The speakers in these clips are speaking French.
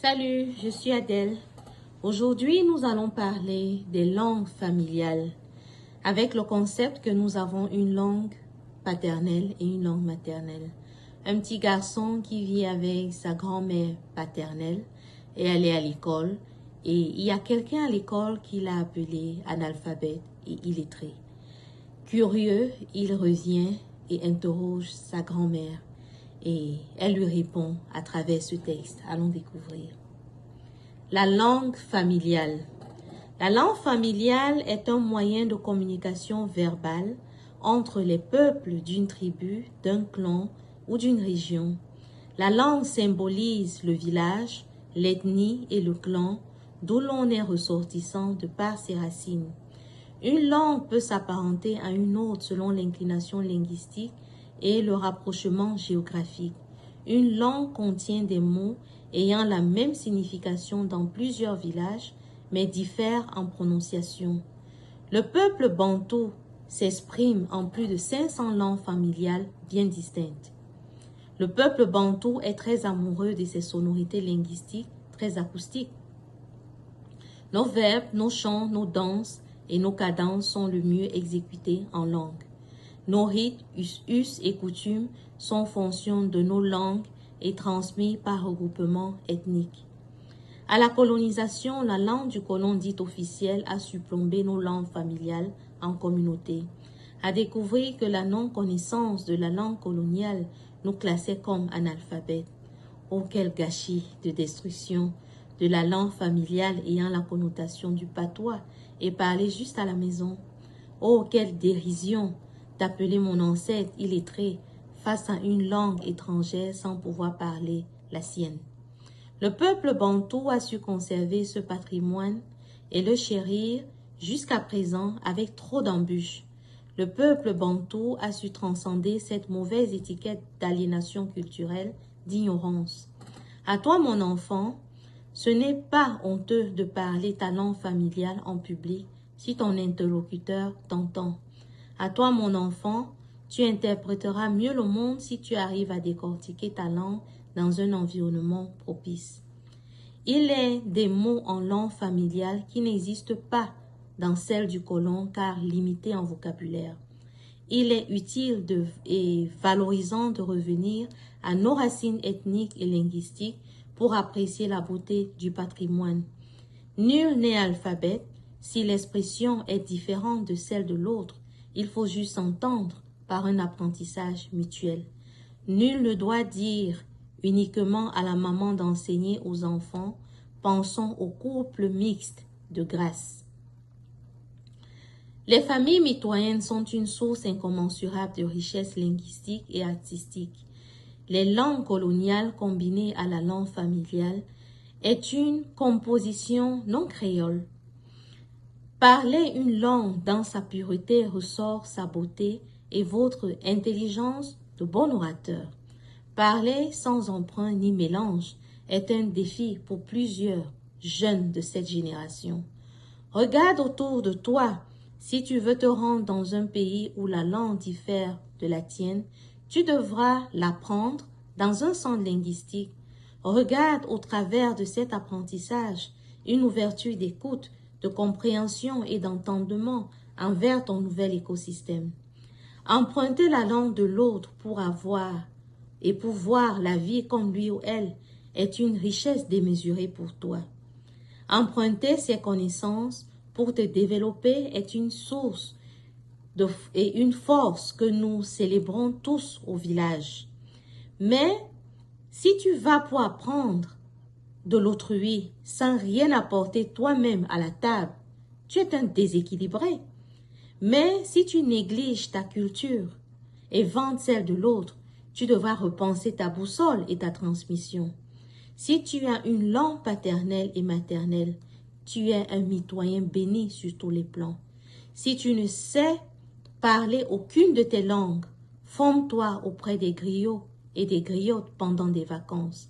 Salut, je suis Adèle. Aujourd'hui, nous allons parler des langues familiales avec le concept que nous avons une langue paternelle et une langue maternelle. Un petit garçon qui vit avec sa grand-mère paternelle et elle est à l'école et il y a quelqu'un à l'école qui l'a appelé analphabète et illettré. Curieux, il revient et interroge sa grand-mère et elle lui répond à travers ce texte. Allons découvrir. La langue familiale. La langue familiale est un moyen de communication verbale entre les peuples d'une tribu, d'un clan ou d'une région. La langue symbolise le village, l'ethnie et le clan d'où l'on est ressortissant de par ses racines. Une langue peut s'apparenter à une autre selon l'inclination linguistique et le rapprochement géographique. Une langue contient des mots ayant la même signification dans plusieurs villages, mais diffère en prononciation. Le peuple bantou s'exprime en plus de 500 langues familiales bien distinctes. Le peuple bantou est très amoureux de ses sonorités linguistiques très acoustiques. Nos verbes, nos chants, nos danses et nos cadences sont le mieux exécutés en langue. Nos rites, us et coutumes sont fonction de nos langues et transmis par regroupement ethnique. À la colonisation, la langue du colon dite officielle a surplombé nos langues familiales en communauté. À découvrir que la non-connaissance de la langue coloniale nous classait comme analphabètes. Oh, quel gâchis de destruction de la langue familiale ayant la connotation du patois et parler juste à la maison. Oh, quelle dérision d'appeler mon ancêtre illettré face à une langue étrangère sans pouvoir parler la sienne. Le peuple bantou a su conserver ce patrimoine et le chérir jusqu'à présent avec trop d'embûches. Le peuple bantou a su transcender cette mauvaise étiquette d'aliénation culturelle, d'ignorance. À toi, mon enfant, ce n'est pas honteux de parler ta langue familiale en public si ton interlocuteur t'entend. À toi, mon enfant, tu interpréteras mieux le monde si tu arrives à décortiquer ta langue dans un environnement propice. Il est des mots en langue familiale qui n'existent pas dans celle du colon car limités en vocabulaire. Il est utile et valorisant de revenir à nos racines ethniques et linguistiques pour apprécier la beauté du patrimoine. Nul n'est alphabète. Si l'expression est différente de celle de l'autre, il faut juste s'entendre par un apprentissage mutuel. Nul ne doit dire uniquement à la maman d'enseigner aux enfants. Pensons au couple mixte de grâce. Les familles mitoyennes sont une source incommensurable de richesse linguistique et artistique. Les langues coloniales combinées à la langue familiale est une composition non créole. Parler une langue dans sa pureté ressort sa beauté et votre intelligence de bon orateur. Parler sans emprunt ni mélange est un défi pour plusieurs jeunes de cette génération. Regarde autour de toi. Si tu veux te rendre dans un pays où la langue diffère de la tienne, tu devras l'apprendre dans un centre linguistique. Regarde au travers de cet apprentissage une ouverture d'écoute, de compréhension et d'entendement envers ton nouvel écosystème. Emprunter la langue de l'autre pour avoir et pour voir la vie comme lui ou elle est une richesse démesurée pour toi. Emprunter ses connaissances pour te développer est une source et une force que nous célébrons tous au village. Mais si tu vas pour apprendre de l'autrui sans rien apporter toi-même à la table, tu es un déséquilibré. Mais si tu négliges ta culture et vantes celle de l'autre, tu devras repenser ta boussole et ta transmission. Si tu as une langue paternelle et maternelle, tu es un mitoyen béni sur tous les plans. Si tu ne sais parler aucune de tes langues, forme-toi auprès des griots et des griottes pendant des vacances.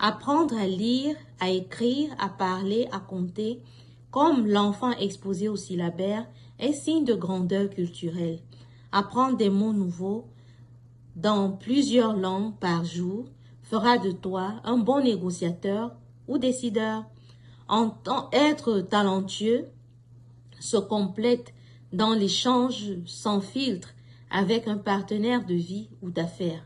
Apprendre à lire, à écrire, à parler, à compter, comme l'enfant exposé au syllabaire, est signe de grandeur culturelle. Apprendre des mots nouveaux dans plusieurs langues par jour fera de toi un bon négociateur ou décideur. Être talentueux se complète dans l'échange sans filtre avec un partenaire de vie ou d'affaires.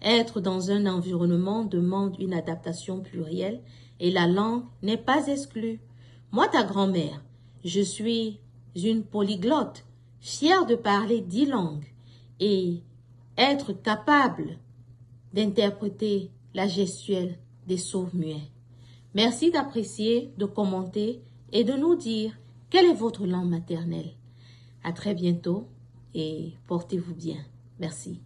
Être dans un environnement demande une adaptation plurielle et la langue n'est pas exclue. Moi, ta grand-mère, je suis une polyglotte, fière de parler 10 langues et être capable d'interpréter la gestuelle des sourds-muets. Merci d'apprécier, de commenter et de nous dire quelle est votre langue maternelle. À très bientôt et portez-vous bien. Merci.